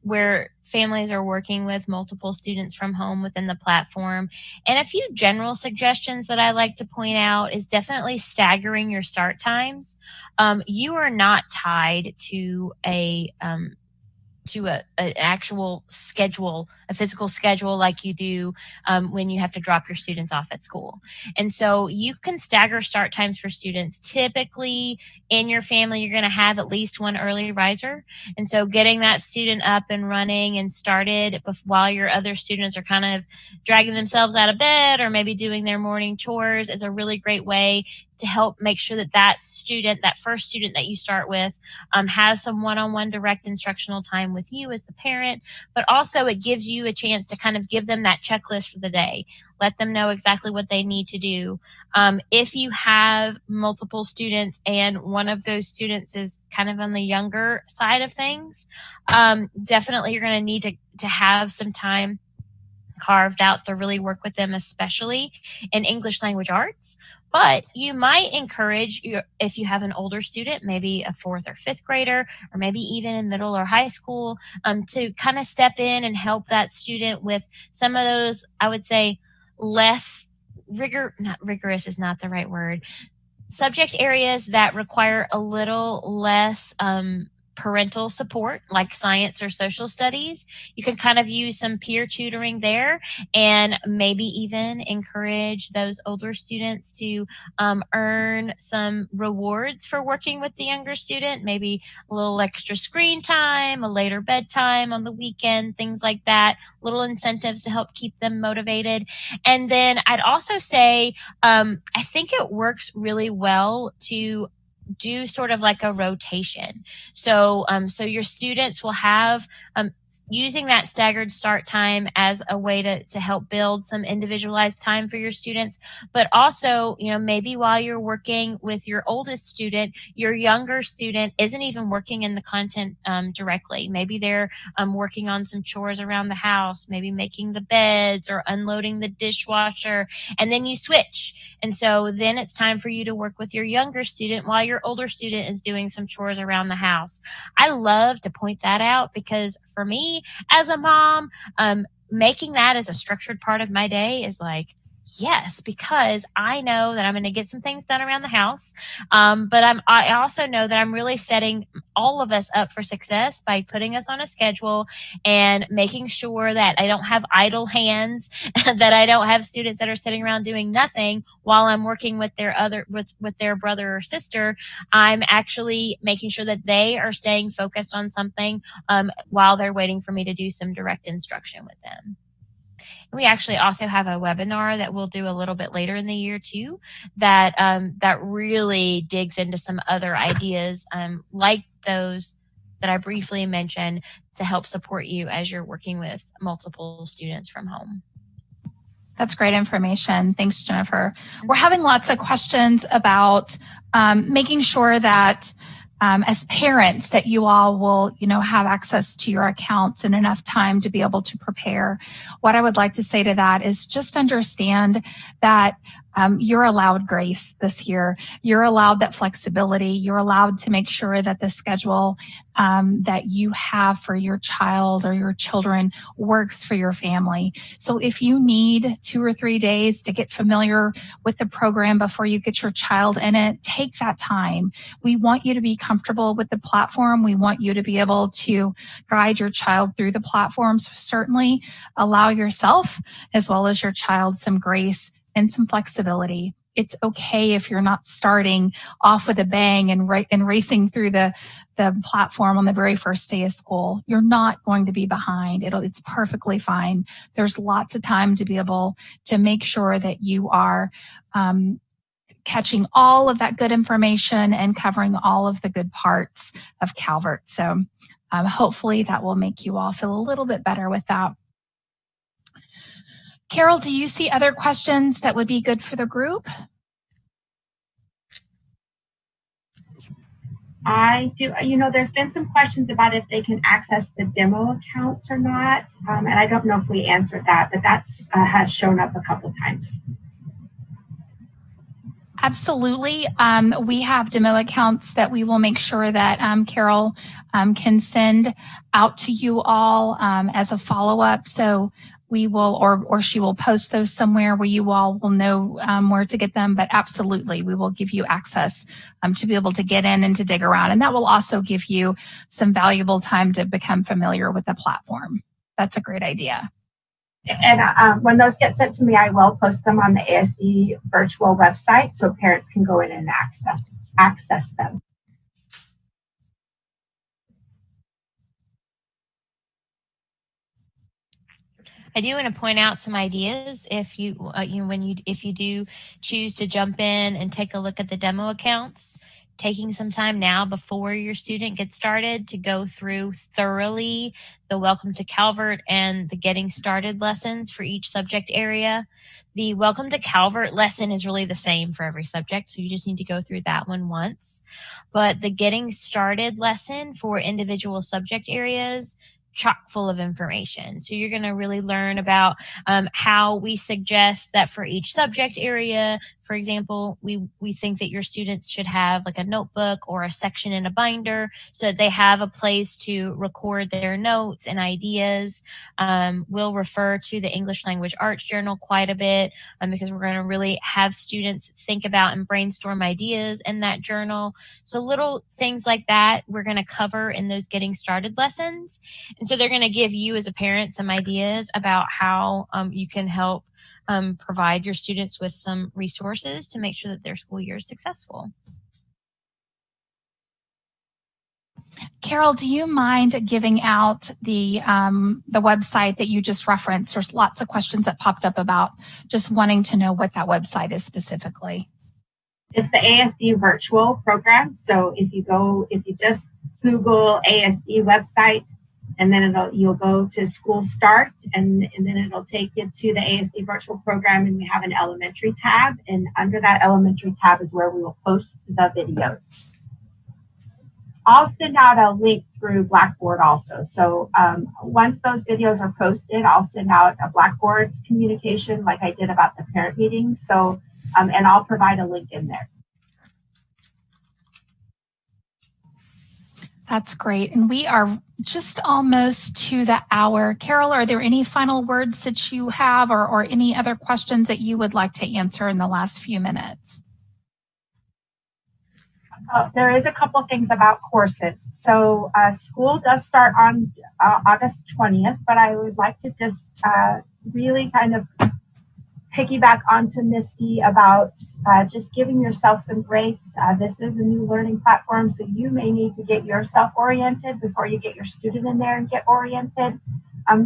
where families are working with multiple students from home within the platform. And a few general suggestions that I like to point out is definitely staggering your start times. You are not tied to an actual schedule, a physical schedule like you do when you have to drop your students off at school. And so you can stagger start times for students. Typically in your family, you're going to have at least one early riser. And so getting that student up and running and started while your other students are kind of dragging themselves out of bed or maybe doing their morning chores is a really great way to help make sure that student, that first student that you start with, has some one-on-one direct instructional time with you as the parent, but also it gives you a chance to kind of give them that checklist for the day. Let them know exactly what they need to do. If you have multiple students and one of those students is kind of on the younger side of things, definitely you're going to need to have some time carved out to really work with them, especially in English language arts. But you might encourage, if you have an older student, maybe a 4th or 5th grader, or maybe even in middle or high school, to kind of step in and help that student with some of those, I would say, less not rigorous is not the right word, subject areas that require a little less parental support, like science or social studies. You can kind of use some peer tutoring there, and maybe even encourage those older students to earn some rewards for working with the younger student, maybe a little extra screen time, a later bedtime on the weekend, things like that, little incentives to help keep them motivated. And then I'd also say, I think it works really well to do sort of like a rotation. So your students will have using that staggered start time as a way to help build some individualized time for your students. But also, maybe while you're working with your oldest student, your younger student isn't even working in the content directly. Maybe they're working on some chores around the house, maybe making the beds or unloading the dishwasher, and then you switch. And so then it's time for you to work with your younger student while your older student is doing some chores around the house. I love to point that out because for me as a mom, making that as a structured part of my day is like, yes, because I know that I'm going to get some things done around the house. But I also know that I'm really setting all of us up for success by putting us on a schedule and making sure that I don't have idle hands, that I don't have students that are sitting around doing nothing while I'm working with with their brother or sister. I'm actually making sure that they are staying focused on something while they're waiting for me to do some direct instruction with them. We actually also have a webinar that we'll do a little bit later in the year too, that really digs into some other ideas like those that I briefly mentioned to help support you as you're working with multiple students from home. That's great information. Thanks, Jennifer. We're having lots of questions about making sure that as parents that you all will, have access to your accounts and enough time to be able to prepare. What I would like to say to that is just understand that you're allowed grace this year. You're allowed that flexibility. You're allowed to make sure that the schedule that you have for your child or your children works for your family. So if you need 2 or 3 days to get familiar with the program before you get your child in it, take that time. We want you to be comfortable with the platform. We want you to be able to guide your child through the platforms. Certainly allow yourself as well as your child some grace and some flexibility. It's okay if you're not starting off with a bang and racing through the platform on the very first day of school. You're not going to be behind. It's perfectly fine. There's lots of time to be able to make sure that you are catching all of that good information and covering all of the good parts of Calvert. So hopefully that will make you all feel a little bit better with that. Carol, do you see other questions that would be good for the group? I do. There's been some questions about if they can access the demo accounts or not. And I don't know if we answered that, but that's has shown up a couple times. Absolutely. We have demo accounts that we will make sure that Carol can send out to you all as a follow-up. So we will, or she will post those somewhere where you all will know where to get them. But absolutely, we will give you access to be able to get in and to dig around. And that will also give you some valuable time to become familiar with the platform. That's a great idea. And when those get sent to me, I will post them on the ASD virtual website so parents can go in and access them. I do want to point out some ideas if you do choose to jump in and take a look at the demo accounts. Taking some time now before your student gets started to go through thoroughly the Welcome to Calvert and the Getting Started lessons for each subject area. The Welcome to Calvert lesson is really the same for every subject, so you just need to go through that one once. But the Getting Started lesson for individual subject areas, chock full of information. So you're going to really learn about how we suggest that for each subject area. For example, we think that your students should have like a notebook or a section in a binder so that they have a place to record their notes and ideas. We'll refer to the English Language Arts Journal quite a bit because we're going to really have students think about and brainstorm ideas in that journal. So little things like that we're going to cover in those Getting Started lessons. And so they're going to give you as a parent some ideas about how you can help provide your students with some resources to make sure that their school year is successful. Carol, do you mind giving out the website that you just referenced? There's lots of questions that popped up about just wanting to know what that website is specifically. It's the ASD virtual program. So if you just Google ASD website, And then you'll go to school start, and then it'll take you to the ASD virtual program, and we have an elementary tab. And under that elementary tab is where we will post the videos. I'll send out a link through Blackboard also. So once those videos are posted, I'll send out a Blackboard communication like I did about the parent meeting. So, and I'll provide a link in there. That's great. And we are just almost to the hour. Carol, are there any final words that you have or any other questions that you would like to answer in the last few minutes? There is a couple things about courses. So school does start on August 20th, but I would like to just really kind of piggyback onto Misty about just giving yourself some grace. This is a new learning platform, so you may need to get yourself oriented before you get your student in there and get oriented.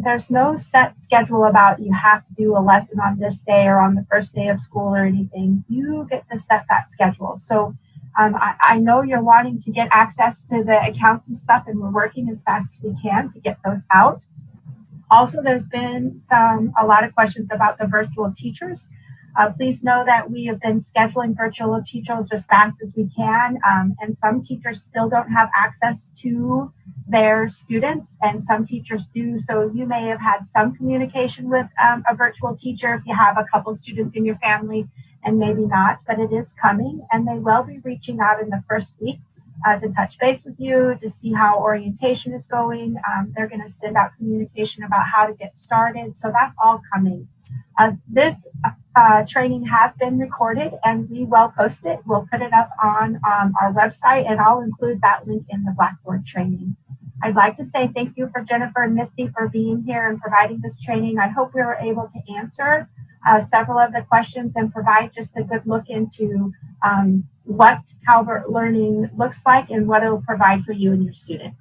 There's no set schedule about you have to do a lesson on this day or on the first day of school or anything. You get to set that schedule. So I know you're wanting to get access to the accounts and stuff, and we're working as fast as we can to get those out. Also, there's been a lot of questions about the virtual teachers. Please know that we have been scheduling virtual teachers as fast as we can, and some teachers still don't have access to their students, and some teachers do. So you may have had some communication with a virtual teacher if you have a couple students in your family, and maybe not, but it is coming, and they will be reaching out in the first week to touch base with you, to see how orientation is going. They're going to send out communication about how to get started. So that's all coming. This training has been recorded, and we will post it. We'll put it up on our website, and I'll include that link in the Blackboard training. I'd like to say thank you for Jennifer and Misty for being here and providing this training. I hope we were able to answer several of the questions and provide just a good look into what Calvert learning looks like and what it will provide for you and your student.